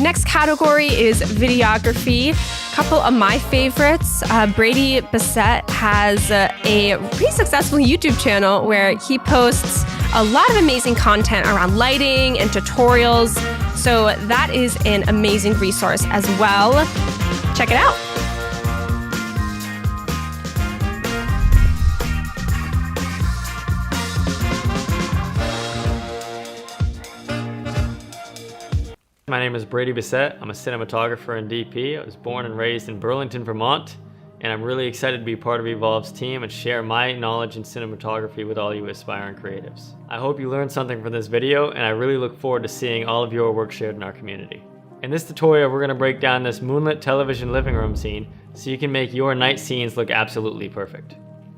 next category is videography. A couple of my favorites. Brady Bissett has a pretty successful YouTube channel where he posts a lot of amazing content around lighting and tutorials. So that is an amazing resource as well. Check it out. My name is Brady Bissett. I'm a cinematographer and DP. I was born and raised in Burlington, Vermont, and I'm really excited to be part of Evolve's team and share my knowledge in cinematography with all you aspiring creatives. I hope you learned something from this video, and I really look forward to seeing all of your work shared in our community. In this tutorial, we're going to break down this moonlit television living room scene so you can make your night scenes look absolutely perfect.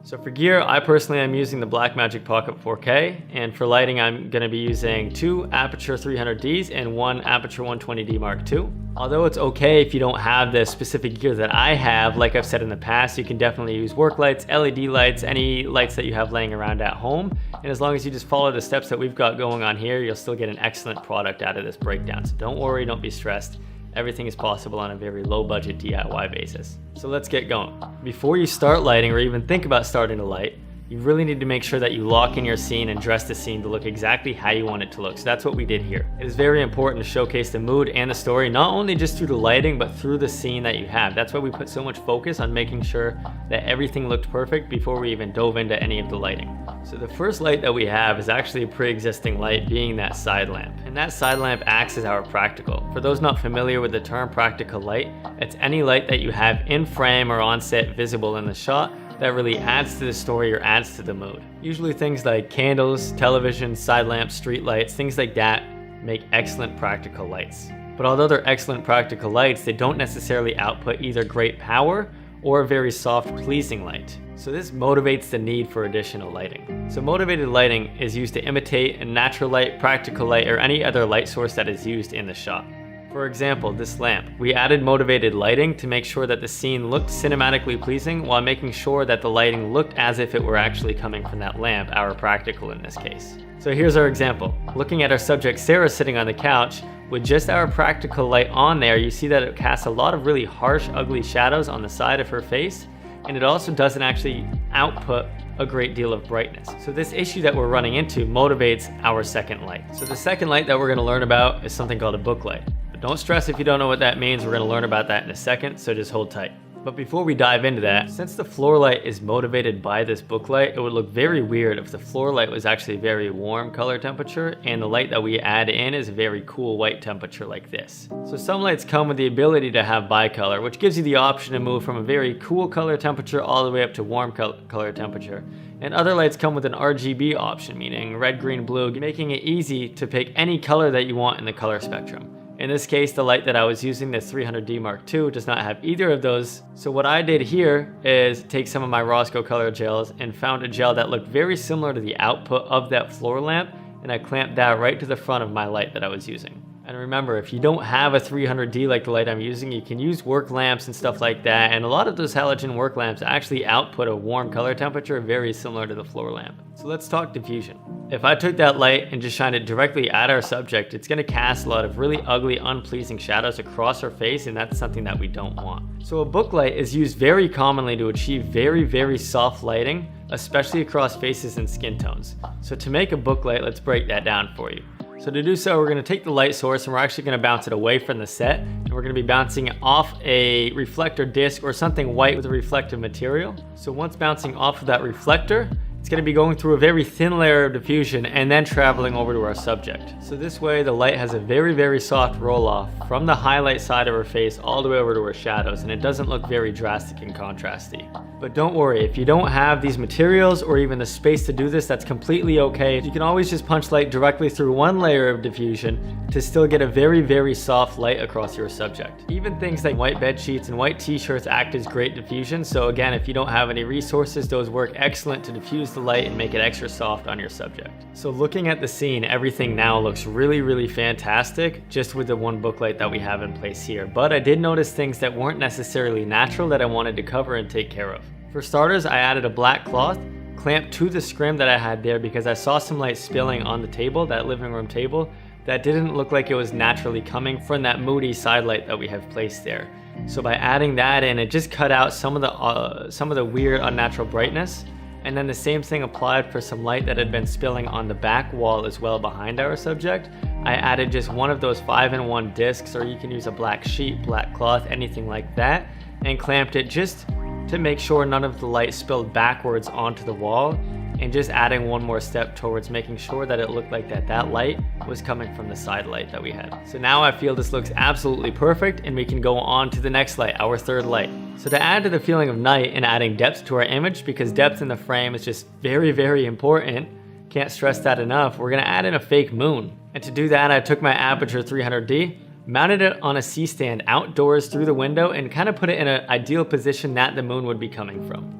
So for gear, I personally am using the Blackmagic Pocket 4K, and for lighting I'm going to be using two Aperture 300Ds and one Aperture 120D Mark II. Although it's okay if you don't have the specific gear that I have, like I've said in the past, you can definitely use work lights, LED lights, any lights that you have laying around at home, and as long as you just follow the steps that we've got going on here, you'll still get an excellent product out of this breakdown. So don't worry, don't be stressed. Everything is possible on a very low budget DIY basis. So let's get going. Before you start lighting or even think about starting to light, you really need to make sure that you lock in your scene and dress the scene to look exactly how you want it to look. So that's what we did here. It is very important to showcase the mood and the story, not only just through the lighting, but through the scene that you have. That's why we put so much focus on making sure that everything looked perfect before we even dove into any of the lighting. So the first light that we have is actually a pre-existing light, being that side lamp. And that side lamp acts as our practical. For those not familiar with the term practical light, it's any light that you have in frame or on set visible in the shot that really adds to the story or adds to the mood. Usually things like candles, television, side lamps, street lights, things like that make excellent practical lights. But although they're excellent practical lights, they don't necessarily output either great power or a very soft, pleasing light. So this motivates the need for additional lighting. So motivated lighting is used to imitate a natural light, practical light, or any other light source that is used in the shot. For example, this lamp. We added motivated lighting to make sure that the scene looked cinematically pleasing while making sure that the lighting looked as if it were actually coming from that lamp, our practical in this case. So here's our example. Looking at our subject Sarah sitting on the couch, with just our practical light on there, you see that it casts a lot of really harsh, ugly shadows on the side of her face, and it also doesn't actually output a great deal of brightness. So this issue that we're running into motivates our second light. So the second light that we're going to learn about is something called a book light. But don't stress if you don't know what that means. We're going to learn about that in a second, so just hold tight. But before we dive into that, since the floor light is motivated by this book light, it would look very weird if the floor light was actually very warm color temperature and the light that we add in is a very cool white temperature like this. So some lights come with the ability to have bicolor, which gives you the option to move from a very cool color temperature all the way up to warm color temperature. And other lights come with an RGB option, meaning red, green, blue, making it easy to pick any color that you want in the color spectrum. In this case, the light that I was using, the 300D Mark II, does not have either of those. So what I did here is take some of my Rosco color gels and found a gel that looked very similar to the output of that floor lamp, and I clamped that right to the front of my light that I was using. And remember, if you don't have a 300D like the light I'm using, you can use work lamps and stuff like that, and a lot of those halogen work lamps actually output a warm color temperature very similar to the floor lamp. So let's talk diffusion. If I took that light and just shined it directly at our subject, it's going to cast a lot of really ugly, unpleasing shadows across her face, and that's something that we don't want. So a book light is used very commonly to achieve very, very soft lighting, especially across faces and skin tones. So to make a book light, let's break that down for you. So to do so, we're going to take the light source and we're actually going to bounce it away from the set, and we're going to be bouncing it off a reflector disc or something white with a reflective material. So once bouncing off of that reflector, it's going to be going through a very thin layer of diffusion and then traveling over to our subject. So this way the light has a very, very soft roll off from the highlight side of her face all the way over to her shadows, and it doesn't look very drastic and contrasty. But don't worry, if you don't have these materials or even the space to do this, that's completely okay. You can always just punch light directly through one layer of diffusion to still get a very, very soft light across your subject. Even things like white bed sheets and white t-shirts act as great diffusion. So again, if you don't have any resources, those work excellent to diffuse the light and make it extra soft on your subject. So looking at the scene, everything now looks really, really fantastic just with the one book light that we have in place here. But I did notice things that weren't necessarily natural that I wanted to cover and take care of. For starters, I added a black cloth clamped to the scrim that I had there because I saw some light spilling on the table, that living room table, that didn't look like it was naturally coming from that moody side light that we have placed there. So by adding that in, it just cut out some of the weird unnatural brightness. And then the same thing applied for some light that had been spilling on the back wall as well behind our subject. I added just one of those 5-in-1 discs, or you can use a black sheet, black cloth, anything like that, and clamped it just to make sure none of the light spilled backwards onto the wall, and just adding one more step towards making sure that it looked like that light was coming from the side light that we had. So now I feel this looks absolutely perfect, and we can go on to the next light, our third light. So to add to the feeling of night and adding depth to our image, because depth in the frame is just very, very important, can't stress that enough, we're gonna add in a fake moon. And to do that, I took my Aputure 300D, mounted it on a C-stand outdoors through the window, and kind of put it in an ideal position that the moon would be coming from.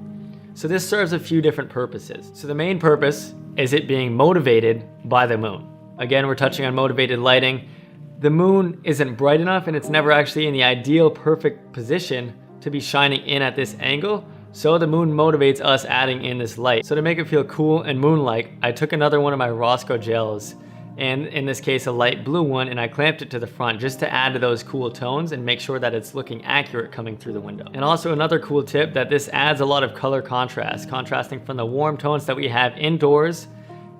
So this serves a few different purposes. So the main purpose is it being motivated by the moon. Again, we're touching on motivated lighting. The moon isn't bright enough, and it's never actually in the ideal perfect position to be shining in at this angle. So the moon motivates us adding in this light. So to make it feel cool and moon-like, I took another one of my Rosco gels, and in this case a light blue one, and I clamped it to the front just to add to those cool tones and make sure that it's looking accurate coming through the window. And also another cool tip, that this adds a lot of color contrast, contrasting from the warm tones that we have indoors,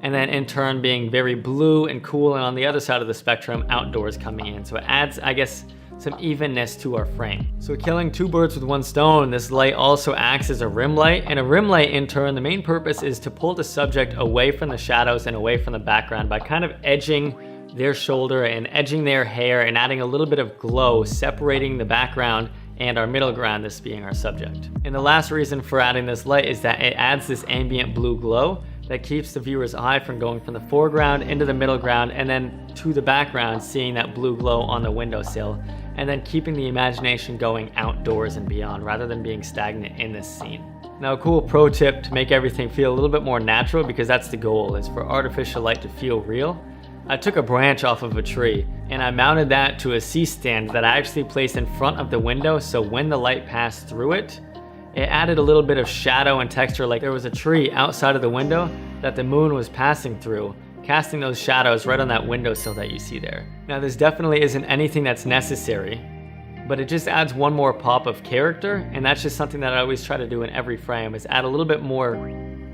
and then in turn being very blue and cool, and on the other side of the spectrum, outdoors coming in. So it adds, I guess, some evenness to our frame. So killing two birds with one stone, this light also acts as a rim light, and a rim light in turn, the main purpose is to pull the subject away from the shadows and away from the background by kind of edging their shoulder and edging their hair and adding a little bit of glow, separating the background and our middle ground, this being our subject. And the last reason for adding this light is that it adds this ambient blue glow that keeps the viewer's eye from going from the foreground into the middle ground and then to the background, seeing that blue glow on the windowsill, and then keeping the imagination going outdoors and beyond rather than being stagnant in this scene. Now, a cool pro tip to make everything feel a little bit more natural, because that's the goal, is for artificial light to feel real. I took a branch off of a tree and I mounted that to a C-stand that I actually placed in front of the window, so when the light passed through it, it added a little bit of shadow and texture, like there was a tree outside of the window that the moon was passing through, casting those shadows right on that windowsill that you see there. Now, this definitely isn't anything that's necessary, but it just adds one more pop of character, and that's just something that I always try to do in every frame, is add a little bit more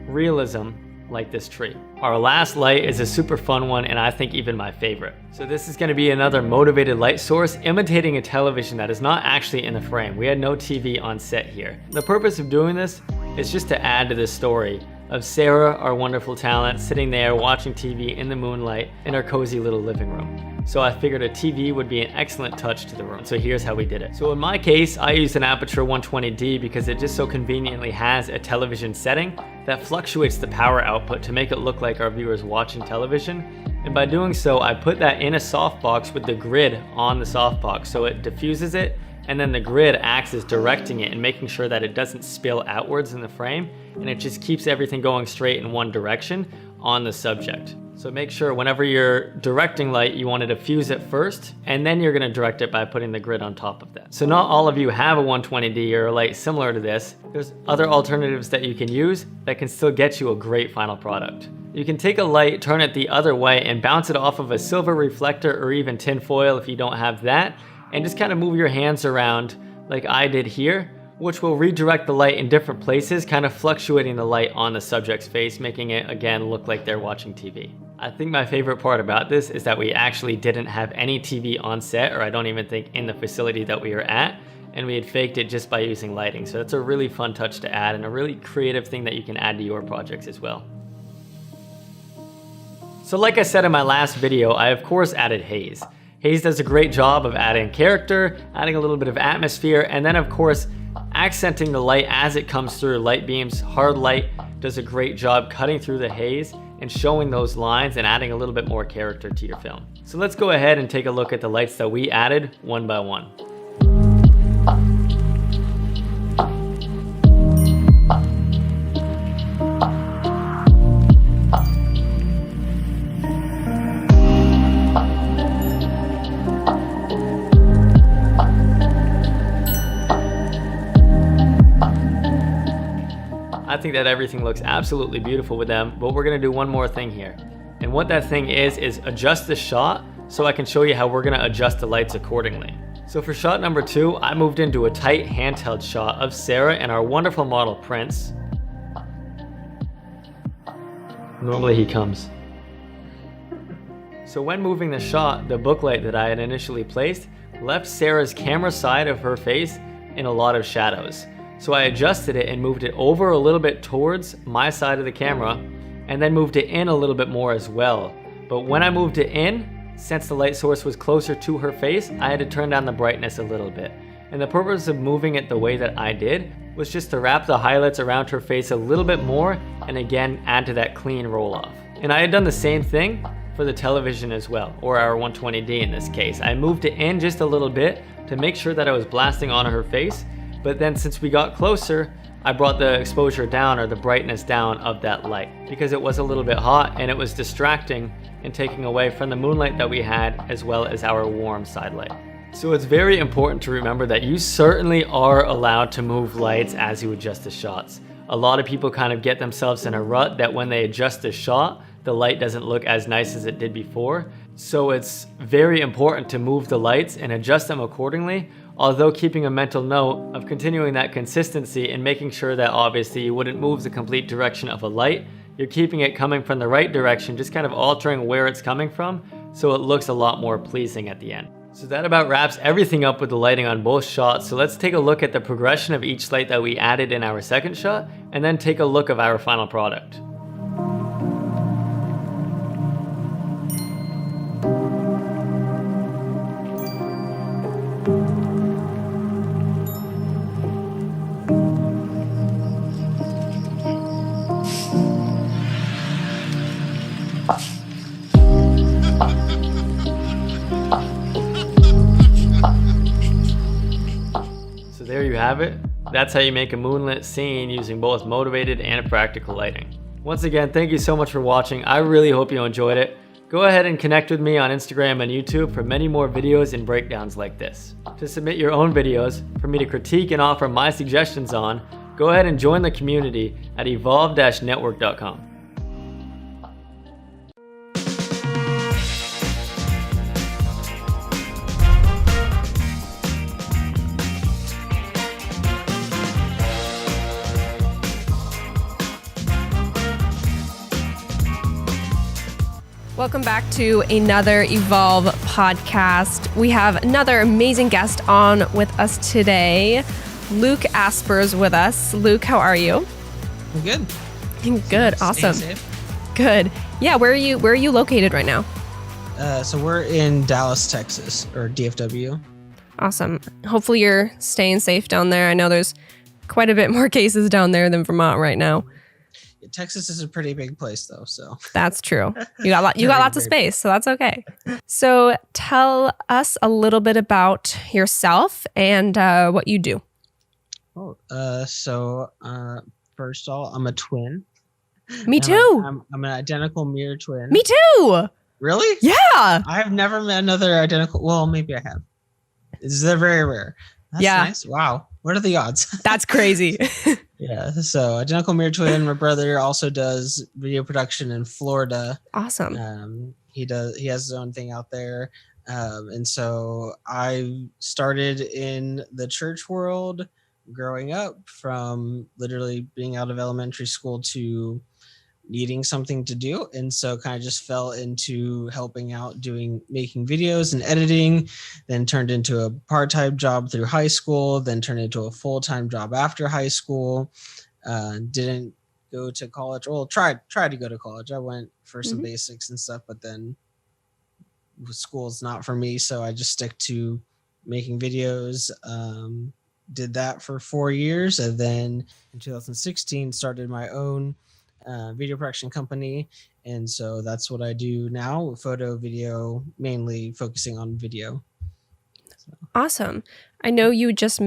realism like this tree. Our last light is a super fun one, and I think even my favorite. So this is going to be another motivated light source imitating a television that is not actually in the frame. We had no TV on set here. The purpose of doing this is just to add to the story of Sarah, our wonderful talent, sitting there watching TV in the moonlight in our cozy little living room. So I figured a TV would be an excellent touch to the room. So here's how we did it. So in my case, I used an Aputure 120D because it just so conveniently has a television setting that fluctuates the power output to make it look like our viewers watching television. And by doing so, I put that in a softbox with the grid on the softbox, so it diffuses it, and then the grid acts as directing it and making sure that it doesn't spill outwards in the frame, and it just keeps everything going straight in one direction on the subject. So make sure whenever you're directing light, you want to diffuse it first, and then you're going to direct it by putting the grid on top of that. So not all of you have a 120D or a light similar to this. There's other alternatives that you can use that can still get you a great final product. You can take a light, turn it the other way, and bounce it off of a silver reflector or even tin foil if you don't have that, and just kind of move your hands around like I did here, which will redirect the light in different places, kind of fluctuating the light on the subject's face, making it again look like they're watching TV. I think my favorite part about this is that we actually didn't have any TV on set, or I don't even think in the facility that we were at, and we had faked it just by using lighting. So it's a really fun touch to add and a really creative thing that you can add to your projects as well. So like I said in my last video, I of course added haze. Haze does a great job of adding character, adding a little bit of atmosphere, and then of course accenting the light as it comes through. Light beams, hard light does a great job cutting through the haze and showing those lines and adding a little bit more character to your film. So let's go ahead and take a look at the lights that we added one by one. I think that everything looks absolutely beautiful with them, but we're gonna do one more thing here. And what that thing is adjust the shot so I can show you how we're gonna adjust the lights accordingly. So for shot number 2, I moved into a tight handheld shot of Sarah and our wonderful model Prince. Normally he comes. So when moving the shot, the booklight that I had initially placed left Sarah's camera side of her face in a lot of shadows. So I adjusted it and moved it over a little bit towards my side of the camera, and then moved it in a little bit more as well. But when I moved it in, since the light source was closer to her face, I had to turn down the brightness a little bit. And the purpose of moving it the way that I did was just to wrap the highlights around her face a little bit more, and again add to that clean roll off. And I had done the same thing for the television as well, or our 120D in this case. I moved it in just a little bit to make sure that I was blasting onto her face, but then since we got closer, I brought the exposure down, or the brightness down, of that light, because it was a little bit hot and it was distracting and taking away from the moonlight that we had, as well as our warm side light. So it's very important to remember that you certainly are allowed to move lights as you adjust the shots. A lot of people kind of get themselves in a rut that when they adjust the shot, the light doesn't look as nice as it did before. So it's very important to move the lights and adjust them accordingly, although keeping a mental note of continuing that consistency and making sure that obviously you wouldn't move the complete direction of a light. You're keeping it coming from the right direction, just kind of altering where it's coming from, so it looks a lot more pleasing at the end. So that about wraps everything up with the lighting on both shots. So let's take a look at the progression of each light that we added in our second shot, and then take a look of our final product. So there you have it. That's how you make a moonlit scene using both motivated and practical lighting. Once again, thank you so much for watching. I really hope you enjoyed it. Go ahead and connect with me on Instagram and YouTube for many more videos and breakdowns like this. To submit your own videos for me to critique and offer my suggestions on, go ahead and join the community at evolve-network.com. Welcome back to another Evolve podcast. We have another amazing guest on with us today. Luke Asper's with us. Luke, how are you? I'm good. Good, awesome. Staying safe. Good. Yeah, where are you located right now? So we're in Dallas, Texas, or DFW. Awesome. Hopefully you're staying safe down there. I know there's quite a bit more cases down there than Vermont right now. Texas is a pretty big place, though. So that's true. You got lots of space, so that's okay. So tell us a little bit about yourself and what you do. First of all, I'm a twin. Me too. I'm an identical mirror twin. Me too. Really? Yeah. I've never met another identical. Well, maybe I have. They're very rare. That's nice. Wow. What are the odds? That's crazy. Yeah. So identical mirror twin. My brother also does video production in Florida. Awesome. He has his own thing out there. And so I started in the church world growing up, from literally being out of elementary school to needing something to do. And so kind of just fell into helping out, making videos and editing, then turned into a part-time job through high school, then turned into a full-time job after high school. Didn't go to college. Well, tried to go to college. I went for some basics and stuff, but then school's not for me. So I just stick to making videos. Did that for 4 years. And then in 2016, started my own video production company. And so that's what I do now, photo, video, mainly focusing on video. So. Awesome. I know you just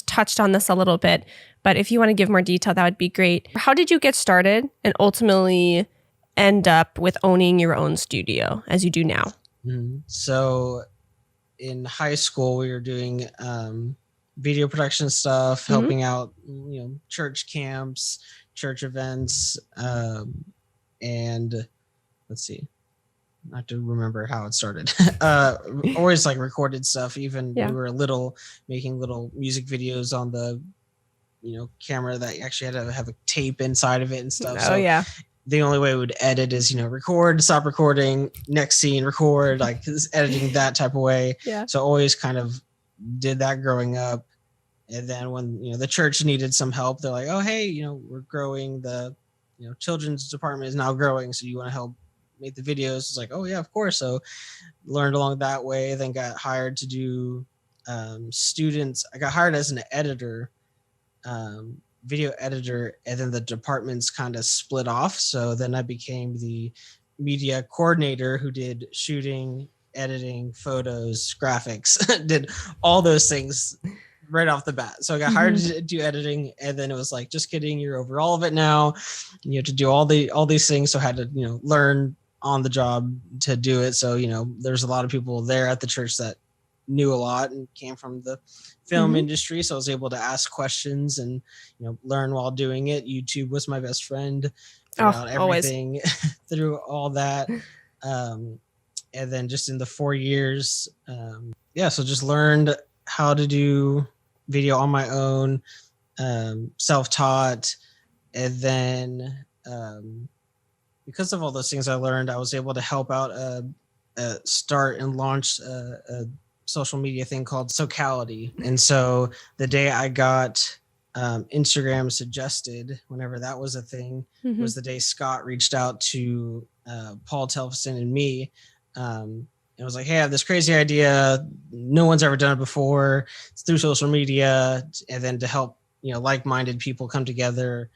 touched on this a little bit, but if you want to give more detail, that would be great. How did you get started and ultimately end up with owning your own studio as you do now? So in high school, we were doing video production stuff, helping out, church camps, church events, and let's see. I have to remember how it started. Always like recorded stuff. Even when we were little, making little music videos on the, camera that you actually had to have a tape inside of it and stuff. The only way we would edit is, record, stop recording, next scene, record, like editing that type of way. So always kind of did that growing up. And then when, the church needed some help, they're like, oh, hey, we're growing, the, children's department is now growing. So you want to help make the videos? It's like, oh yeah, of course. So learned along that way, then got hired to do students. I got hired as an editor, video editor, and then the departments kind of split off. So then I became the media coordinator who did shooting, editing, photos, graphics, did all those things right off the bat. So I got hired to do editing, and then it was like, just kidding, you're over all of it now. You have to do all these things. So I had to, learn on the job to do it. So, there's a lot of people there at the church that knew a lot and came from the film industry. So I was able to ask questions and, learn while doing it. YouTube was my best friend. Out everything through all that. And then just in the 4 years, so just learned how to do video on my own, self-taught. And then because of all those things I learned, I was able to help out start and launch a social media thing called Socality. And so the day I got Instagram suggested, whenever that was a thing, was the day Scott reached out to Paul Telfson and me. And was like, hey, I have this crazy idea. No one's ever done it before. It's through social media. And then to help, like-minded people come together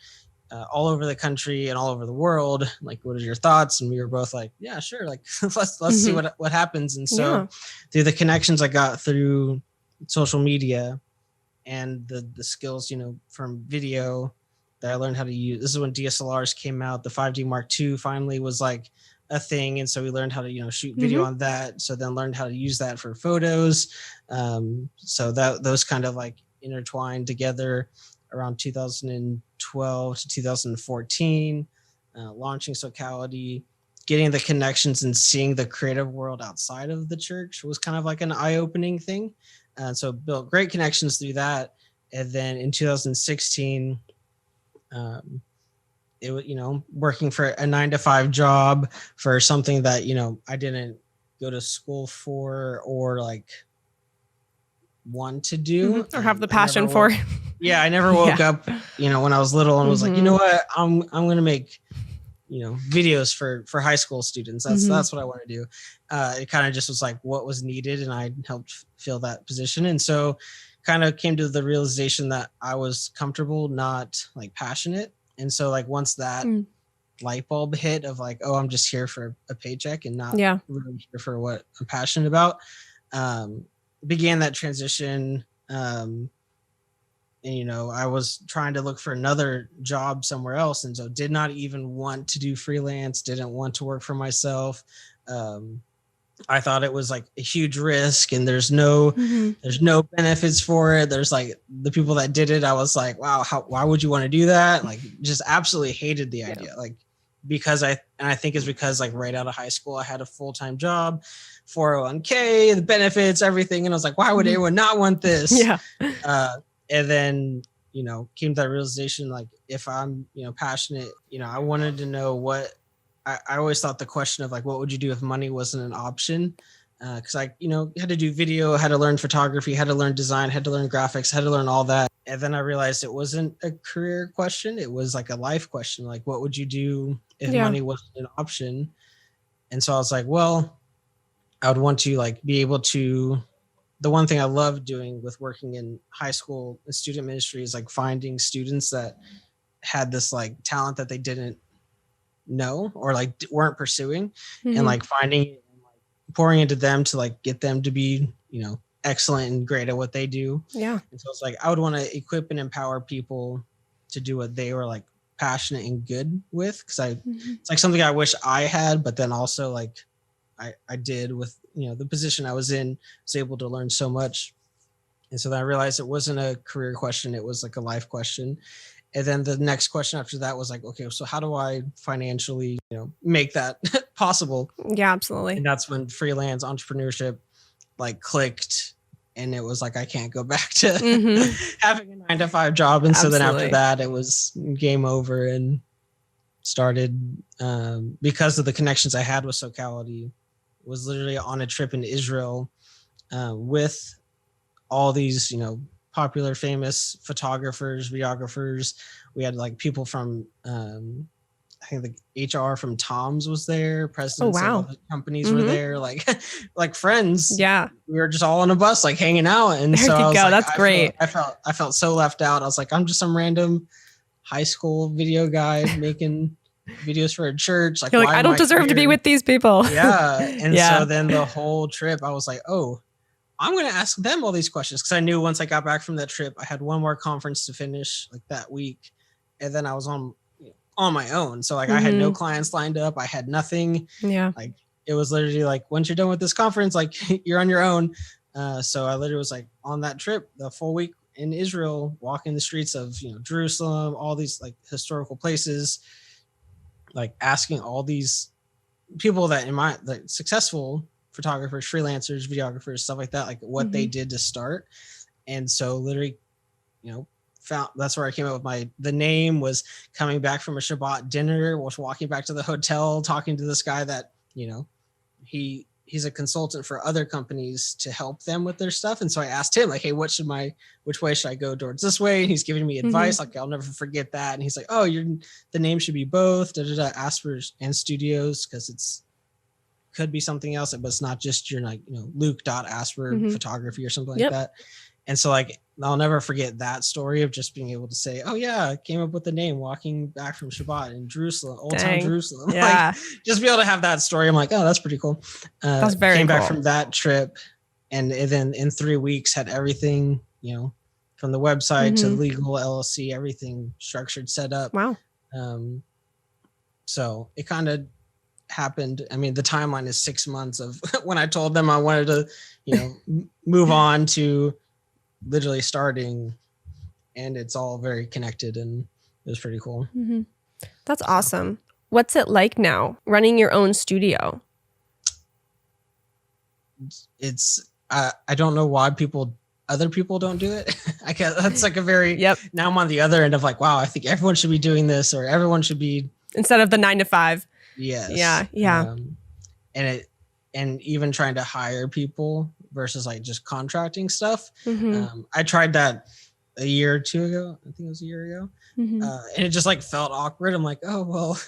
all over the country and all over the world. Like, what are your thoughts? And we were both like, yeah, sure. Like, let's see what happens. And so through the connections I got through social media and the skills, from video that I learned how to use. This is when DSLRs came out. The 5D Mark II finally was like a thing. And so we learned how to, shoot video on that. So then learned how to use that for photos. So those kind of like intertwined together around 2012 to 2014, launching Socality, getting the connections and seeing the creative world outside of the church was kind of like an eye-opening thing. So built great connections through that. And then in 2016, it was, working for a 9-to-5 job for something that, I didn't go to school for or like want to do or have the passion for. I never woke up, when I was little and was like, you know what, I'm going to make, videos for high school students. That's what I want to do. It kind of just was like what was needed, and I helped fill that position. And so kind of came to the realization that I was comfortable, not like passionate. And so like once that light bulb hit of like, oh, I'm just here for a paycheck and not really here for what I'm passionate about, began that transition. And, I was trying to look for another job somewhere else. And so did not even want to do freelance, didn't want to work for myself. I thought it was like a huge risk and there's no benefits for it. There's like the people that did it. I was like, wow, why would you want to do that? Like just absolutely hated the idea. Like, because I think it's because like right out of high school, I had a full-time job, 401k, the benefits, everything. And I was like, why would anyone not want this? And then, came to that realization, like if I'm, passionate, I wanted to know what, I always thought the question of like, what would you do if money wasn't an option? Cause I, had to do video, had to learn photography, had to learn design, had to learn graphics, had to learn all that. And then I realized it wasn't a career question. It was like a life question. Like, what would you do if money wasn't an option? And so I was like, well, I would want to like be able to, the one thing I love doing with working in high school and student ministry is like finding students that had this like talent that they didn't know or like weren't pursuing, and like finding it and like pouring into them to like get them to be, excellent and great at what they do. And so it's like, I would want to equip and empower people to do what they were like passionate and good with. Cause it's like something I wish I had, but then also like I did with, the position I was in, was able to learn so much. And so then I realized it wasn't a career question. It was like a life question. And then the next question after that was like, okay, so how do I financially, make that possible. Yeah, absolutely. And that's when freelance entrepreneurship like clicked, and it was like, I can't go back to having a 9-to-5 job. And so then after that, it was game over, and started because of the connections I had with Socality, was literally on a trip in Israel with all these, popular, famous photographers, videographers. We had like people from, I think the HR from Tom's was there. Presidents of other companies were there, like friends. Yeah. We were just all on a bus, like hanging out. And there so you I was go. like, That's great. I felt so left out. I was like, I'm just some random high school video guy making videos for a church. Like, you're like, I don't deserve to be with these people. Yeah. And so then the whole trip, I was like, oh, I'm going to ask them all these questions. Cause I knew once I got back from that trip, I had one more conference to finish like that week. And then I was on my own. So like I had no clients lined up. I had nothing. Yeah. Like it was literally like, once you're done with this conference, like you're on your own. So I literally was like on that trip, the full week in Israel, walking the streets of, Jerusalem, all these like historical places, like asking all these people that in my like successful photographers, freelancers, videographers, stuff like that, like what they did to start. And so literally, that's where I came up with the name was coming back from a Shabbat dinner, was walking back to the hotel, talking to this guy that, he's a consultant for other companies to help them with their stuff. And so I asked him like, hey, which way should I go towards this way? And he's giving me advice. Like, I'll never forget that. And he's like, oh, the name should be both Asper and Studios. Cause could be something else, but it's not just your Luke.Asper photography or something like that. And so like, I'll never forget that story of just being able to say, oh yeah, I came up with the name walking back from Shabbat in Jerusalem, old town Jerusalem. Yeah. Like, just be able to have that story. I'm like, oh, that's pretty cool. That's very came cool. back from that trip, and then in 3 weeks had everything, from the website to legal LLC, everything structured, set up. Wow. So it kind of happened. I mean, the timeline is 6 months of when I told them I wanted to, move on to literally starting, and it's all very connected, and it was pretty cool. That's awesome. What's it like now running your own studio? It's I don't know why other people don't do it. I guess that's like a very now I'm on the other end of like, wow, I think everyone should be doing this, or everyone should be instead of the 9-to-5. Yes. Yeah. And even trying to hire people versus like just contracting stuff. I tried that a year or two ago. I think it was a year ago. And it just like felt awkward. I'm like, oh, well,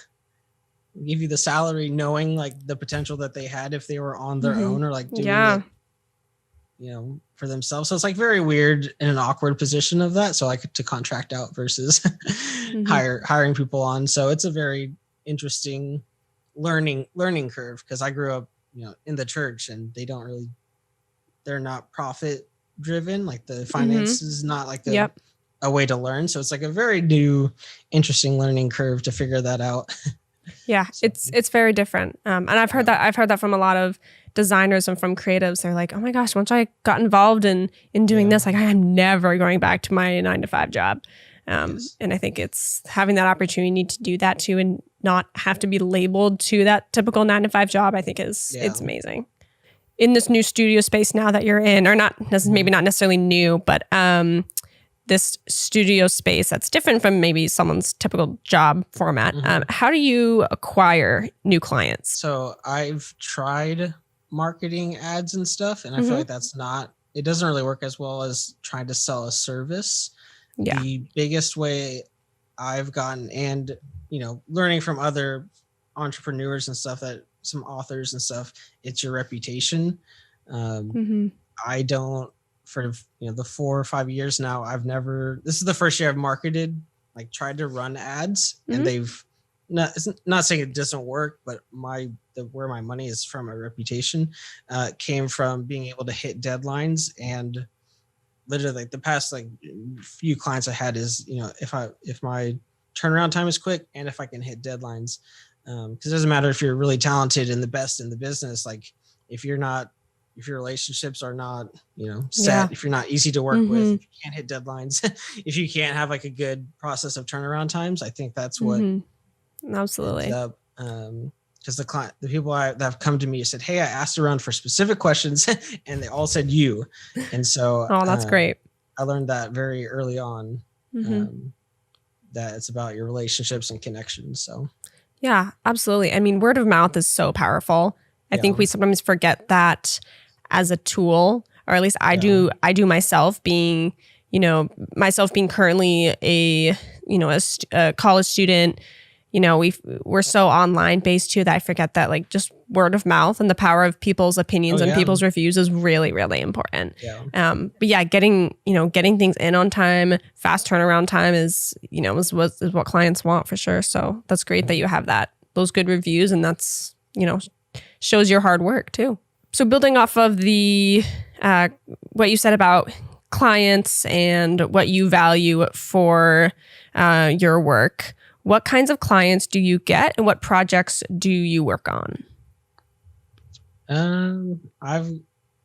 we'll give you the salary knowing like the potential that they had if they were on their own or like doing it, for themselves. So it's like very weird in an awkward position of that. So like to contract out versus hiring people on. So it's a very interesting learning curve, because I grew up, in the church, and they're not profit driven. Like the finance is not like a way to learn. So it's like a very new, interesting learning curve to figure that out. Yeah, so, it's very different. And I've heard that from a lot of designers and from creatives. They're like, oh my gosh, once I got involved in doing this, like I am never going back to my 9-to-5 job. And I think it's having that opportunity to do that too, and not have to be labeled to that typical 9-to-5 job, I think it's amazing. In this new studio space now that you're in, or not, maybe not necessarily new, but this studio space that's different from maybe someone's typical job format. How do you acquire new clients? So I've tried marketing ads and stuff, and I feel like it doesn't really work as well as trying to sell a service. Yeah. The biggest way I've gotten, and learning from other entrepreneurs and stuff, that some authors and stuff, it's your reputation. I don't, for the 4 or 5 years now, this is the first year I've marketed, like tried to run ads, and it's not saying it doesn't work, but where my money is from, my reputation came from being able to hit deadlines. And literally like the past like few clients I had is, if my turnaround time is quick, and if I can hit deadlines, because it doesn't matter if you're really talented and the best in the business, like if your relationships are not, set, if you're not easy to work with, if you can't hit deadlines, if you can't have like a good process of turnaround times, I think that's what absolutely ends up because the people that have come to me said, hey, I asked around for specific questions and they all said you. And so Oh, that's great. I learned that very early on, Mm-hmm. that it's about your relationships and connections. So Yeah, absolutely. I mean, word of mouth is so powerful. I think Yeah. we sometimes forget that as a tool, or at least I do myself being, myself being currently a college student. We're so online based too that I forget that like just word of mouth and the power of people's opinions and people's reviews is really, really important. Yeah. But yeah, getting things in on time, fast turnaround time is what clients want for sure. So that's great that you have those good reviews, and that's, shows your hard work too. So building off of the what you said about clients and what you value for your work, what kinds of clients do you get and what projects do you work on?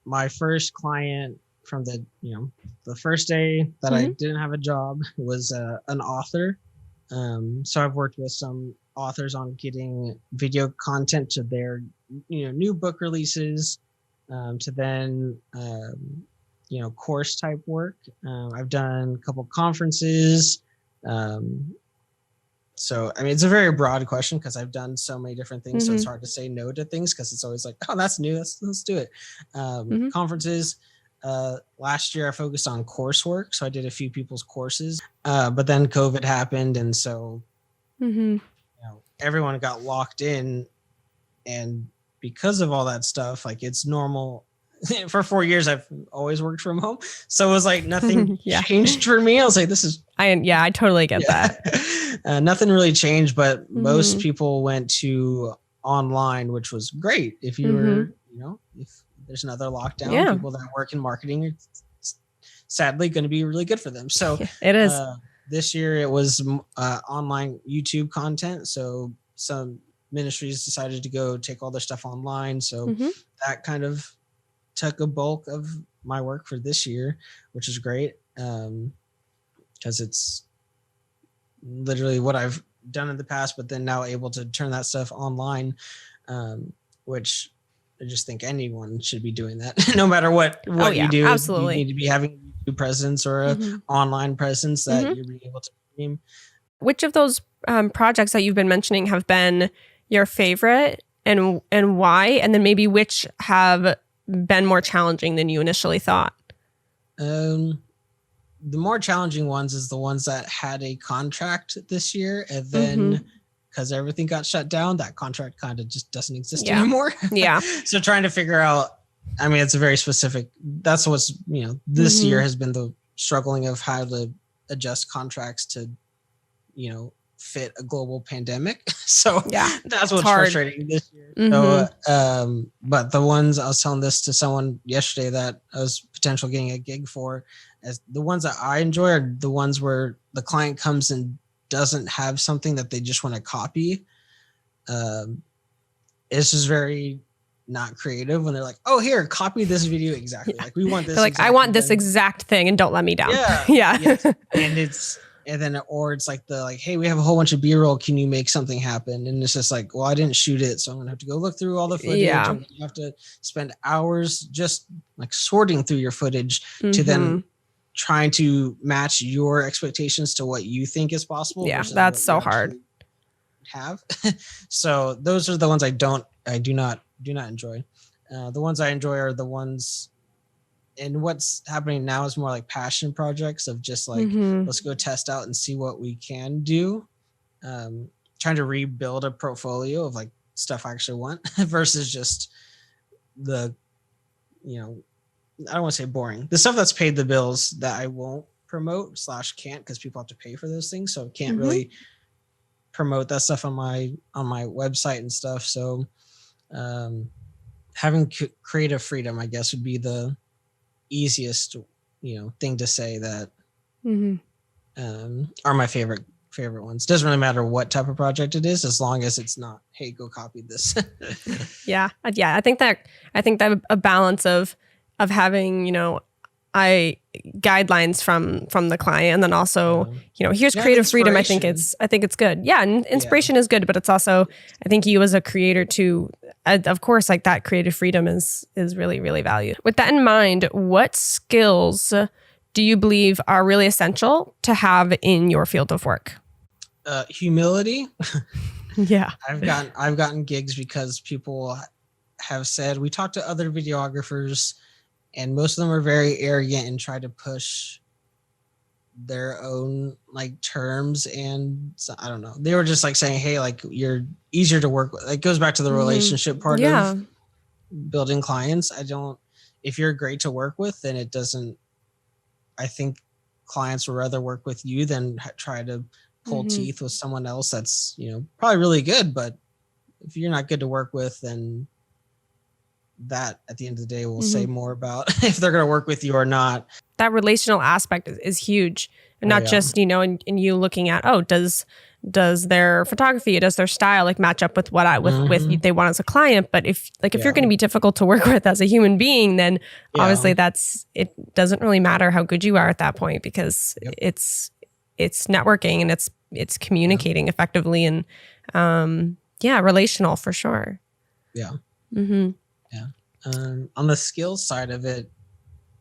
My first client from the first day that I didn't have a job was an author. So I've worked with some authors on getting video content to their new book releases, to then course type work. I've done a couple conferences. So, I mean, it's a very broad question because I've done so many different things. So it's hard to say no to things because it's always like, oh, that's new. Let's do it. Conferences. Last year I focused on coursework. So I did a few people's courses, but then COVID happened. And so, everyone got locked in, and because of all that stuff, like it's normal. For 4 years, I've always worked from home. So it was like nothing changed for me. I was like, I totally get that. Nothing really changed, but most people went to online, which was great. If you were, if there's another lockdown, people that work in marketing, it's sadly going to be really good for them. So it is. This year it was online YouTube content. So some ministries decided to go take all their stuff online. So that kind of took a bulk of my work for this year, which is great, because it's literally what I've done in the past, but then now able to turn that stuff online, which I just think anyone should be doing that. No matter what you do, absolutely. You need to be having a presence or an online presence that you're being able to stream. Which of those projects that you've been mentioning have been your favorite, and why? And then maybe which have been more challenging than you initially thought? The more challenging ones is the ones that had a contract this year, and then because everything got shut down, that contract kind of just doesn't exist anymore. Yeah. So trying to figure out, I mean, it's a very specific, that's what's, this year has been the struggling of how to adjust contracts to, fit a global pandemic. So that's what's frustrating this year. So, but the ones, I was telling this to someone yesterday that I was potentially getting a gig for, as the ones that I enjoy are the ones where the client comes and doesn't have something that they just want to copy. It's just very not creative when they're like, oh, here, copy this video exactly. Like we want this. They're like, I want this exact thing and don't let me down. Yeah. Yes. And then, or it's like hey, we have a whole bunch of B-roll. Can you make something happen? And it's just like, well, I didn't shoot it. So I'm going to have to go look through all the footage. Yeah. And you have to spend hours just like sorting through your footage to then trying to match your expectations to what you think is possible. Yeah. That's so hard. So those are the ones I do not enjoy. The ones I enjoy are the ones, and what's happening now is more like passion projects of just like, let's go test out and see what we can do. Trying to rebuild a portfolio of like stuff I actually want versus just the, I don't want to say boring, the stuff that's paid the bills that I won't promote / can't, because people have to pay for those things. So I can't really promote that stuff on my website and stuff. So having creative freedom, I guess, would be the easiest thing to say that are my favorite ones. Doesn't really matter what type of project it is, as long as it's not, hey, go copy this. I think that a balance of having guidelines from the client, and then also, here's creative freedom. I think it's good. Yeah, and inspiration is good, but it's also, I think you as a creator too, of course, like that creative freedom is really, really valued. With that in mind, what skills do you believe are really essential to have in your field of work? Humility. Yeah. I've gotten gigs because people have said, we talked to other videographers and most of them are very arrogant and try to push their own like terms. And so, I don't know, they were just like saying, hey, like you're easier to work with. It goes back to the relationship part of building clients. If you're great to work with, then it doesn't, I think clients would rather work with you than try to pull teeth with someone else that's, probably really good. But if you're not good to work with, then that at the end of the day will say more about if they're going to work with you or not. That relational aspect is huge. And not just, in you looking at, does their photography, does their style like match up with what with they want as a client? But if you're going to be difficult to work with as a human being, then obviously it doesn't really matter how good you are at that point, because it's networking and it's communicating effectively and relational for sure. Yeah. Yeah. On the skills side of it,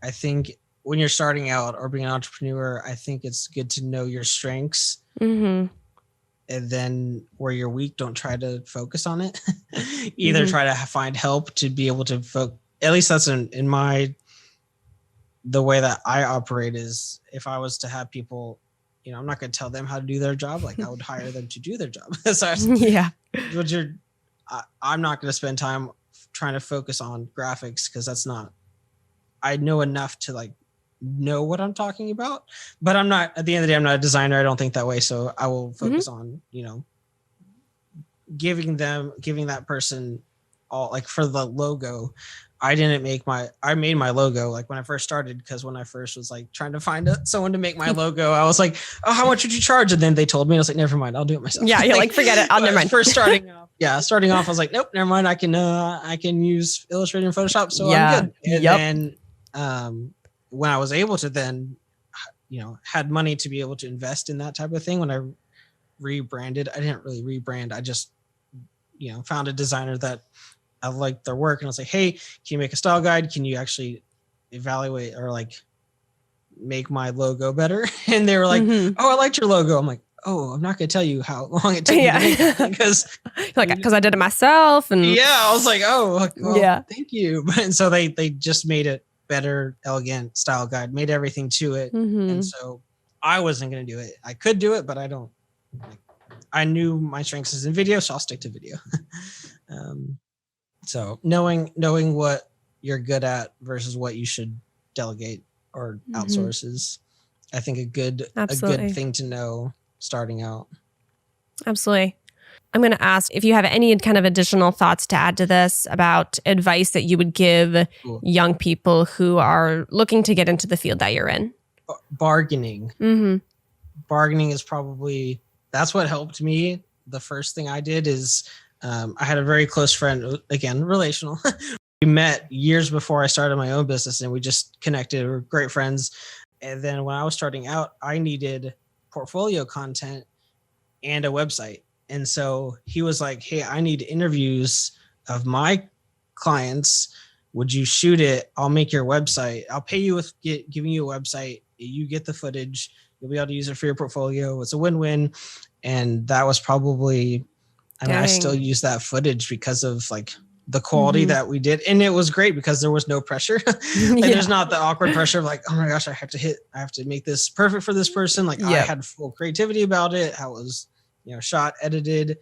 I think when you're starting out or being an entrepreneur, I think it's good to know your strengths. And then where you're weak, don't try to focus on it. Either try to find help to be able to focus. At least that's in the way that I operate is, if I was to have people, I'm not going to tell them how to do their job. Like I would hire them to do their job. I'm not going to spend time trying to focus on graphics, because that's not, I know enough to like know what I'm talking about, but I'm not, at the end of the day, I'm not a designer. I don't think that way. So I will focus on, giving that person all, like for the logo. I made my logo like when I first started, because when I first was like trying to find someone to make my logo, I was like, oh, how much would you charge? And then they told me, I was like, never mind, I'll do it myself. Yeah, you're like forget it. I'll never mind. First starting off, I was like, nope, never mind. I can use Illustrator and Photoshop, so I'm good. And then when I was able to then, had money to be able to invest in that type of thing, when I rebranded, I didn't really rebrand. I just, found a designer that I liked their work, and I was like, hey, can you make a style guide? Can you actually evaluate or like make my logo better? And they were like, oh, I liked your logo. I'm like, oh, I'm not going to tell you how long it took me to make it, because I did it myself. And I was like, oh, well, thank you. And so they just made it better, elegant style guide, made everything to it. And so I wasn't going to do it. I could do it, but I don't. I knew my strengths is in video, so I'll stick to video. So knowing what you're good at versus what you should delegate or outsource is, I think, a good thing to know starting out. Absolutely. I'm going to ask if you have any kind of additional thoughts to add to this about advice that you would give young people who are looking to get into the field that you're in. Bargaining. Bargaining is probably, that's what helped me. The first thing I did is I had a very close friend, again, relational. We met years before I started my own business, and we just connected. We were great friends. And then when I was starting out, I needed portfolio content and a website. And so he was like, hey, I need interviews of my clients. Would you shoot it? I'll make your website. I'll pay you with giving you a website. You get the footage. You'll be able to use it for your portfolio. It's a win-win. And that was probably, I still use that footage because of like the quality that we did. And it was great because there was no pressure. There's not the awkward pressure of like, oh my gosh, I have to make this perfect for this person. Like I had full creativity about it. How it was, shot, edited.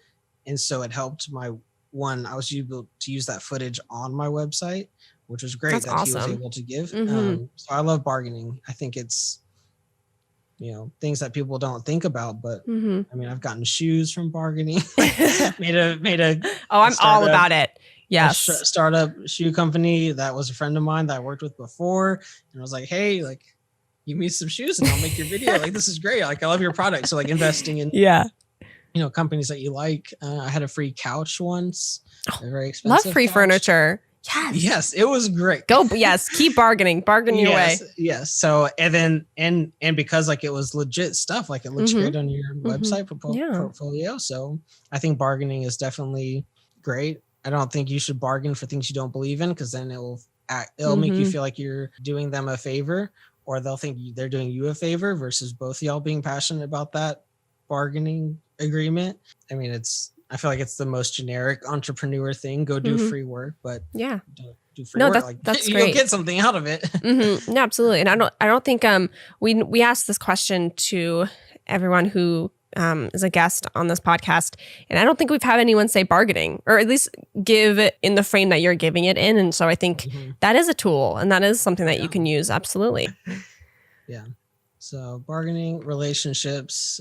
And so it helped I was able to use that footage on my website, which was great. That's that awesome. He was able to give. So I love bargaining. I think it's, things that people don't think about, but I mean, I've gotten shoes from bargaining. I'm all about it. Yes. A startup shoe company that was a friend of mine that I worked with before. And I was like, hey, like, give me some shoes and I'll make your video. Like, this is great. Like, I love your product. So like investing in, companies that you like. I had a free couch once. They're very expensive. Love free furniture. Yes, it was great. Go. Yes. Keep bargaining. Bargain your way. Yes. So, and then, and because like it was legit stuff, like it looks great on your website portfolio. So I think bargaining is definitely great. I don't think you should bargain for things you don't believe in, because then it'll make you feel like you're doing them a favor, or they'll think they're doing you a favor, versus both of y'all being passionate about that bargaining agreement. I mean, I feel like it's the most generic entrepreneur thing. Go do free work, but don't do free work. That's you'll great. get something out of it. No, absolutely. And I don't think we asked this question to everyone who is a guest on this podcast, and I don't think we've had anyone say bargaining, or at least give it in the frame that you're giving it in. And so I think that is a tool, and that is something that you can use. Absolutely. Yeah. So bargaining, relationships,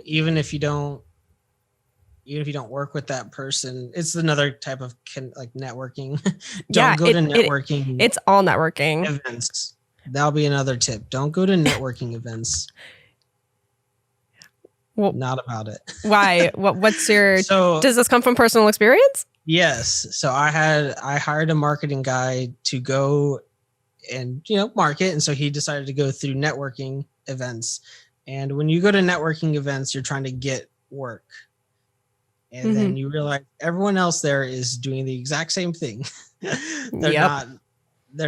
even if you don't work with that person, it's another type of like networking. Don't go to networking. It's all networking events. That'll be another tip. Don't go to networking events. Well, not about it. Why? What's your? So, does this come from personal experience? Yes. So I hired a marketing guy to go and market, and so he decided to go through networking events. And when you go to networking events, you're trying to get work. And then you realize everyone else there is doing the exact same thing. They're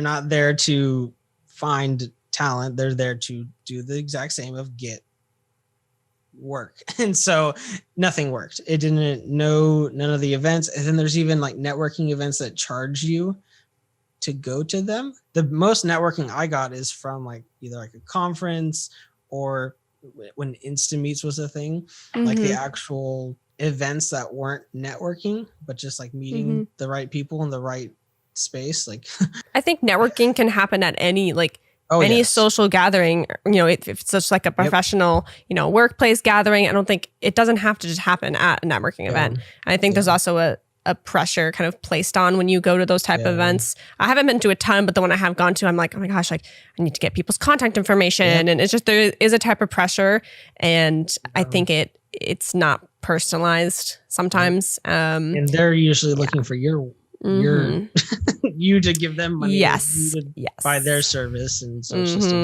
not there to find talent. They're there to do the exact same of get work. And so nothing worked. It didn't know none of the events. And then there's even like networking events that charge you to go to them. The most networking I got is from like either like a conference, or when Instameets was a thing, like the actual events that weren't networking, but just like meeting the right people in the right space. Like I think networking can happen at any social gathering, if it's just like a professional, workplace gathering. I don't think it doesn't have to just happen at a networking event. And I think there's also a pressure kind of placed on when you go to those type of events. I haven't been to a ton, but the one I have gone to, I'm like, oh my gosh, like I need to get people's contact information. And it's just, there is a type of pressure. And I think it's not personalized sometimes. And they're usually looking for your you to give them money. Yes. Buy their service. And so it's just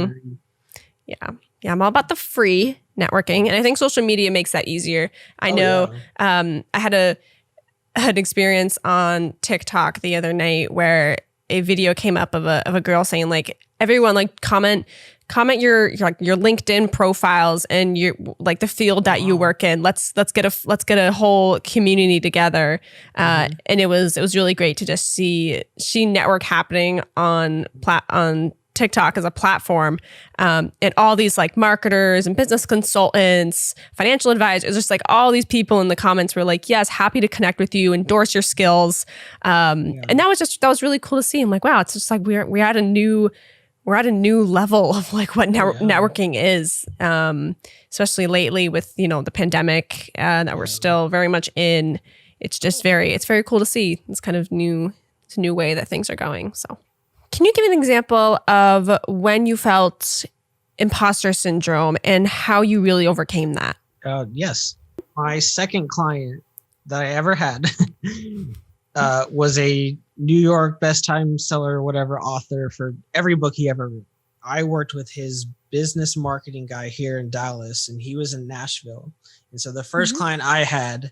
yeah, I'm all about the free networking, and I think social media makes that easier. I know I had an experience on TikTok the other night where a video came up of a girl saying like, everyone like comment your LinkedIn profiles and your like the field that you work in. Let's get a whole community together. And it was really great to just see network happening on TikTok as a platform, and all these like marketers and business consultants, financial advisors, just like all these people in the comments were like, yes, happy to connect with you, endorse your skills. And that was really cool to see. I'm like, wow, it's just like we're at a new level of like what networking is, especially lately with, the pandemic that we're still very much in. It's just it's very cool to see this kind of new way that things are going. So can you give an example of when you felt imposter syndrome and how you really overcame that? Yes. My second client that I ever had was a New York best time seller, whatever, author for every book he ever wrote. I worked with his business marketing guy here in Dallas, and he was in Nashville. And so the first client I had,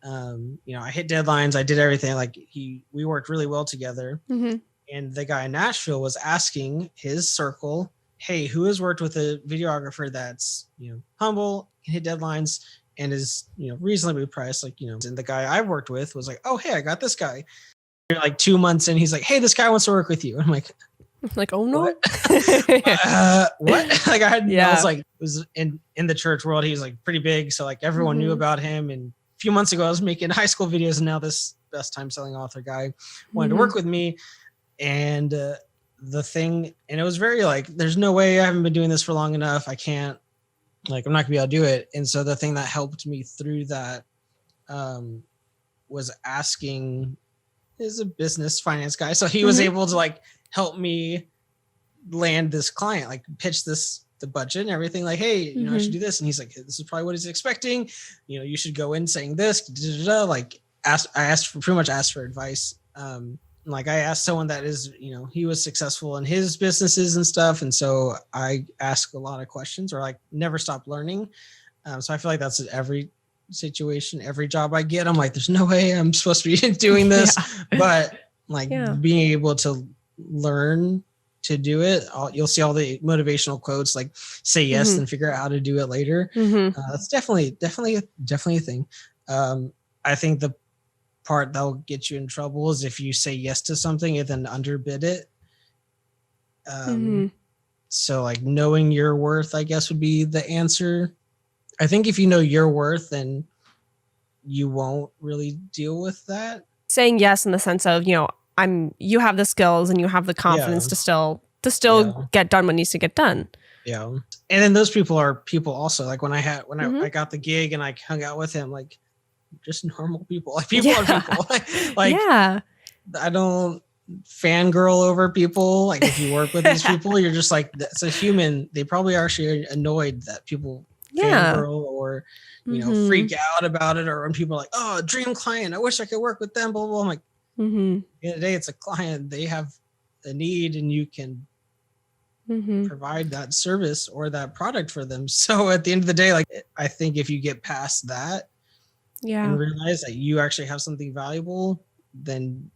I hit deadlines, I did everything. Like we worked really well together. And the guy in Nashville was asking his circle, hey, who has worked with a videographer that's, humble, can hit deadlines, and is, reasonably priced? Like, and the guy I worked with was like, oh, hey, I got this guy. And like 2 months in, he's like, hey, this guy wants to work with you. And I'm like, oh no. What? Like I was like, it was in the church world. He was like pretty big. So like everyone knew about him. And a few months ago, I was making high school videos, and now this best time selling author guy wanted to work with me. And it was very like, there's no way, I haven't been doing this for long enough. I can't, like, I'm not gonna be able to do it. And so the thing that helped me through that was asking, is a business finance guy. So he was able to like help me land this client, like pitch the budget and everything, like, hey, I should do this. And he's like, this is probably what he's expecting. You should go in saying this, like I pretty much asked for advice. like I asked someone that is, he was successful in his businesses and stuff. And so I ask a lot of questions, or like never stop learning. So I feel like that's every situation, every job I get. I'm like, there's no way I'm supposed to be doing this, but like being able to learn to do it, you'll see all the motivational quotes like say yes and figure out how to do it later. That's definitely a thing. I think the part that will get you in trouble is if you say yes to something and then underbid it. So like knowing your worth, I guess, would be the answer. I think if you know your worth, then you won't really deal with that. Saying yes in the sense of, you have the skills and you have the confidence to still get done what needs to get done. Yeah. And then those people are people also. Like when I got the gig and I hung out with him, like just normal people. Like people are people. Like I don't fangirl over people. Like if you work with these people, you're just like, that's a human. They probably are actually annoyed that people fangirl or freak out about it, or when people are like, oh, dream client, I wish I could work with them, blah, blah, blah. I'm like, at the end of the day, it's a client. They have a need and you can provide that service or that product for them. So at the end of the day, like I think if you get past that and realize that you actually have something valuable, then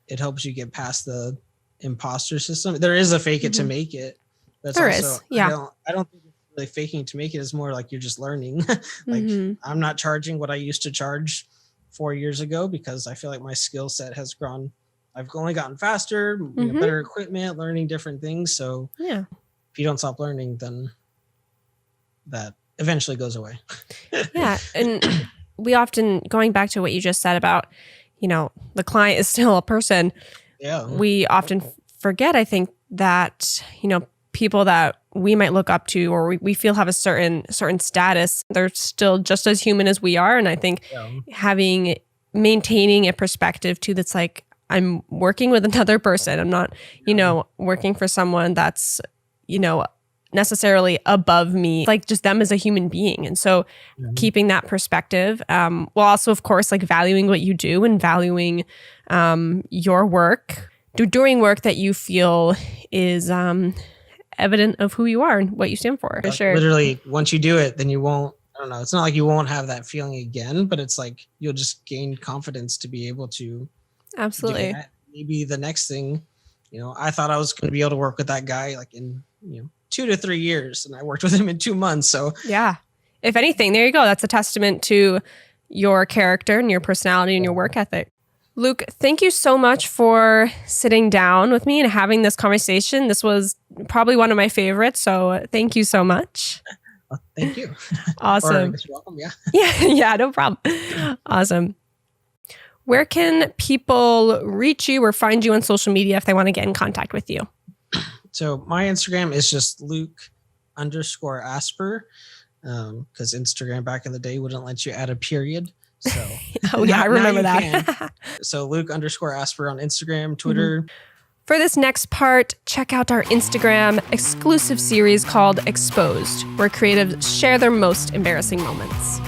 it helps you get past the imposter system. There is a fake it to make it. That's there also, is. Yeah. I don't think it's really faking to make it. It's more like you're just learning. Like I'm not charging what I used to charge 4 years ago because I feel like my skill set has grown. I've only gotten faster, better equipment, learning different things. So if you don't stop learning, then that eventually goes away. And we often, going back to what you just said about, the client is still a person. Yeah. We often forget, I think, that, people that we might look up to or we feel have a certain status, they're still just as human as we are. And I think maintaining a perspective too, that's like, I'm working with another person. I'm not, working for someone that's, necessarily above me, like just them as a human being. And so keeping that perspective, while also, of course, like valuing what you do and valuing your work, doing work that you feel is evident of who you are and what you stand for. Like, sure. Literally, once you do it, then you won't, I don't know, it's not like you won't have that feeling again, but it's like you'll just gain confidence to be able to absolutely. Maybe the next thing, I thought I was going to be able to work with that guy like in 2 to 3 years, and I worked with him in 2 months. So if anything, there you go. That's a testament to your character and your personality and your work ethic. Luke, thank you so much for sitting down with me and having this conversation. This was probably one of my favorites, so thank you so much. Well, thank you. Awesome. You're welcome. Yeah, no problem. Awesome. Where can people reach you or find you on social media if they want to get in contact with you? So my Instagram is just Luke_Asper, because Instagram back in the day wouldn't let you add a period. So I remember that. So Luke_Asper on Instagram, Twitter. For this next part, check out our Instagram exclusive series called Exposed, where creatives share their most embarrassing moments.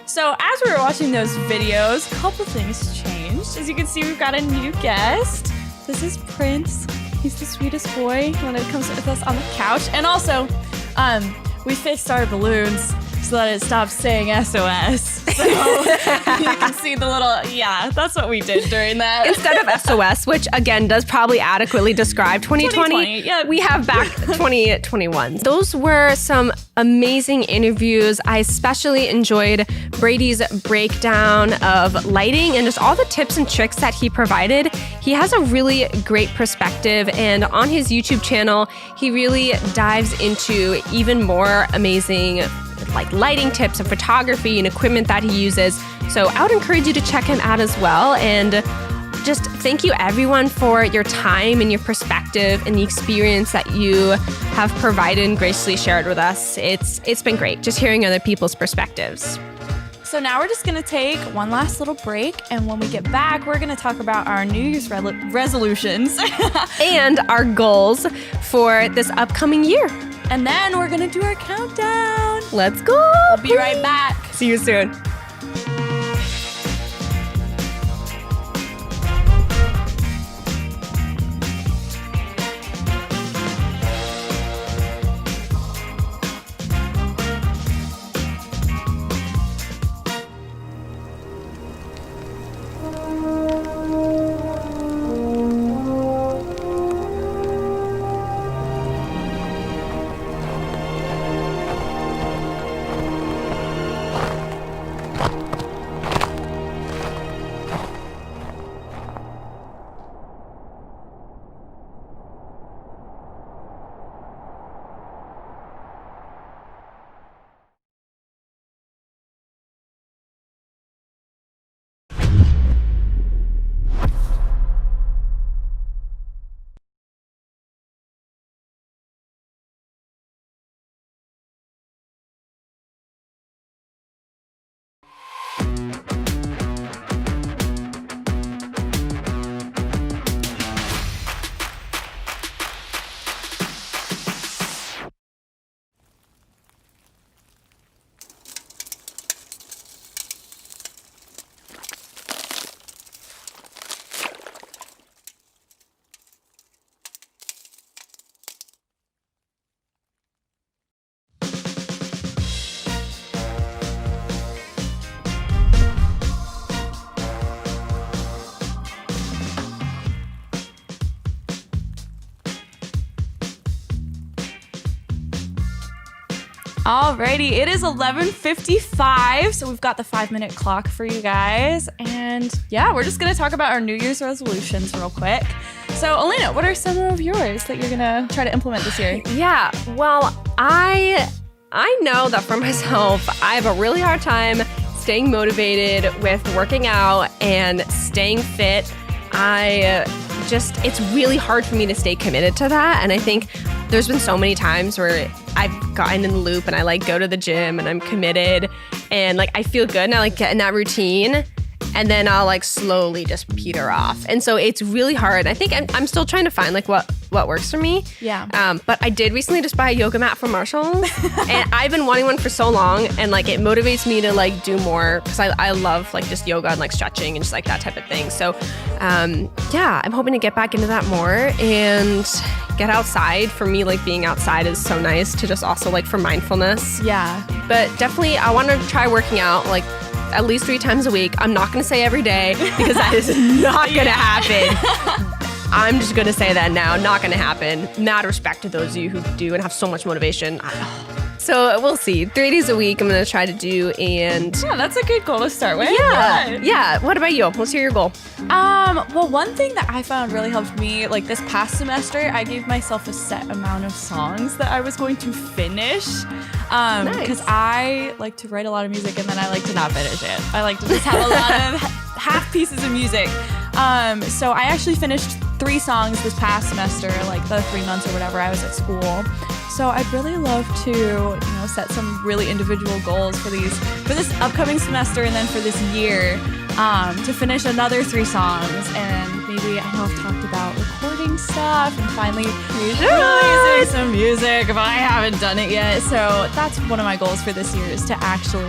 So as we were watching those videos, a couple things changed. As you can see, we've got a new guest. This is Prince. He's the sweetest boy when it comes with us on the couch. And also, we fixed our balloons so that it stops saying SOS. So you can see the little, that's what we did during that. Instead of SOS, which again does probably adequately describe 2020, we have back 2021. Those were some amazing interviews. I especially enjoyed Brady's breakdown of lighting and just all the tips and tricks that he provided. He has a really great perspective, and on his YouTube channel, he really dives into even more amazing like lighting tips and photography and equipment that he uses. So I would encourage you to check him out as well. And just thank you everyone for your time and your perspective and the experience that you have provided and graciously shared with us. It's been great just hearing other people's perspectives. So now we're just going to take one last little break. And when we get back, we're going to talk about our New Year's resolutions. And our goals for this upcoming year. And then we're going to do our countdown. Let's go. We'll be right back. See you soon. Alrighty, it is 11:55, so we've got the 5-minute clock for you guys. And yeah, we're just going to talk about our New Year's resolutions real quick. So, Elena, what are some of yours that you're going to try to implement this year? Yeah, well, I know that for myself, I have a really hard time staying motivated with working out and staying fit. It's really hard for me to stay committed to that. And I think there's been so many times where I've gotten in the loop and I go to the gym and I'm committed and I feel good and I get in that routine and then I'll slowly just peter off. And so it's really hard. I think I'm still trying to find what works for me. Yeah. But I did recently just buy a yoga mat from Marshalls and I've been wanting one for so long and it motivates me to do more because I love just yoga and stretching and just that type of thing. So yeah, I'm hoping to get back into that more and get outside. For me, being outside is so nice to just also for mindfulness. Yeah. But definitely I want to try working out at least 3 times a week. I'm not going to say every day because that is not going to happen. I'm just going to say that now. Not going to happen. Mad respect to those of you who do and have so much motivation. So we'll see. 3 days a week I'm going to try to do. And yeah, that's a good goal to start with. Yeah. What about you? Let's hear your goal. Well, one thing that I found really helped me, this past semester, I gave myself a set amount of songs that I was going to finish. Because I like to write a lot of music and then I like to not finish it. I like to just have a lot of half pieces of music. So I actually finished 3 songs this past semester, the 3 months or whatever I was at school. So I'd really love to, set some really individual goals for this upcoming semester and then for this year, to finish another 3 songs. And maybe I know I've talked about recording stuff and finally releasing some music, but I haven't done it yet. So that's one of my goals for this year is to actually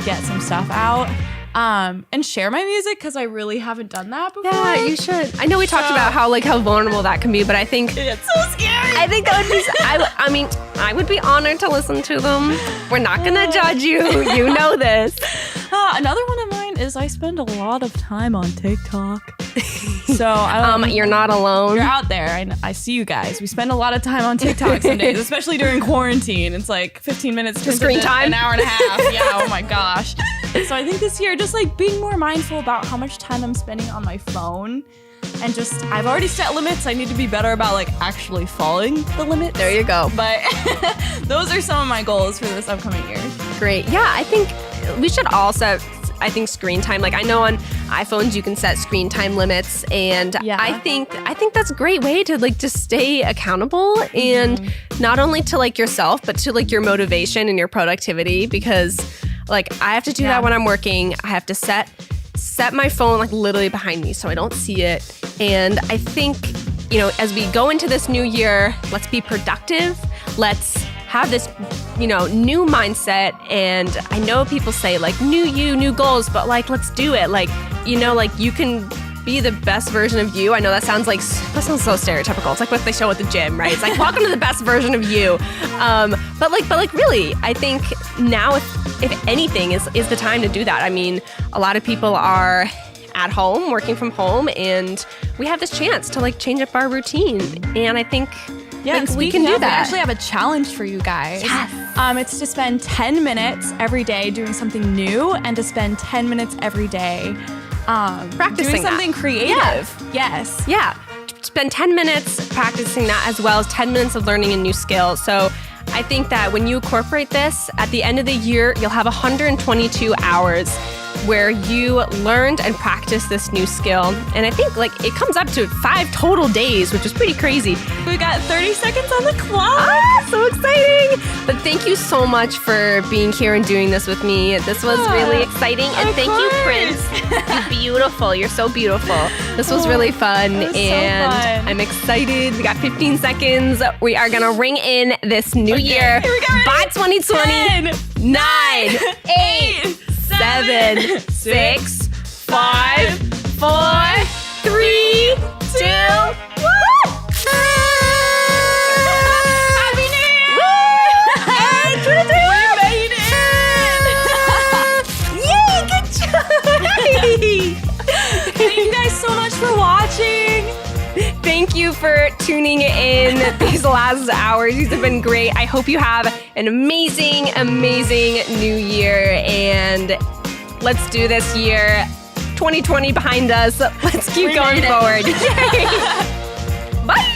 get some stuff out. And share my music because I really haven't done that before. Yeah, you should. I know we talked about how vulnerable that can be, but I think it's so scary. I think that would be. I would be honored to listen to them. We're not gonna judge you. You know this. Another one of mine is I spend a lot of time on TikTok. So I don't. You're not alone. You're out there. I see you guys. We spend a lot of time on TikTok some days, especially during quarantine. It's 15 minutes to screen time, an hour and a half. Yeah. Oh my gosh. So I think this year, just being more mindful about how much time I'm spending on my phone, and I've already set limits. I need to be better about actually following the limits. There you go. But those are some of my goals for this upcoming year. Great. Yeah, I think we should all set I think screen time, like I know on iPhones you can set screen time limits, and Yeah. I think that's a great way to like just stay accountable, and not only to like yourself, but to like your motivation and your productivity, because like I have to do that when I'm working. I have to set my phone like literally behind me so I don't see it. And I think, you know, as we go into this new year, let's be productive. Let's have this, you know, new mindset. And I know people say like new you, new goals, but like, let's do it. Like, you know, like you can be the best version of you. I know that sounds so stereotypical. It's like what they show at the gym, right? It's like, welcome to the best version of you. But really, I think now if anything is the time to do that. I mean, a lot of people are at home, working from home, and we have this chance to like change up our routine. And I think Yeah, like, and we can do We that. actually have a challenge for you guys. Yes. It's to spend 10 minutes every day doing something new, and to spend 10 minutes every day Practicing doing that. something creative. Yes. Yeah, spend 10 minutes practicing that, as well as 10 minutes of learning a new skill. So I think that when you incorporate this, at the end of the year, you'll have 122 hours where you learned and practiced this new skill. And I think like it comes up to 5 total days, which is pretty crazy. We got 30 seconds on the clock. Ah, so exciting! But thank you so much for being here and doing this with me. This was really exciting. And of thank you, course. Prince. You're beautiful. You're so beautiful. This was really fun. It was so And fun. I'm excited. We got 15 seconds. We are going to ring in this new year. Here we go. Bye 2020. 10, 9, 8, 7, 6, 5, 4, 3, 2, 1. Happy New Year! We made it! Yay, good job! Thank you guys so much for watching. Thank you for tuning in these last hours. These have been great. I hope you have an amazing, amazing new year. And let's do this year. 2020 behind us. Let's keep We going made it. forward. Bye.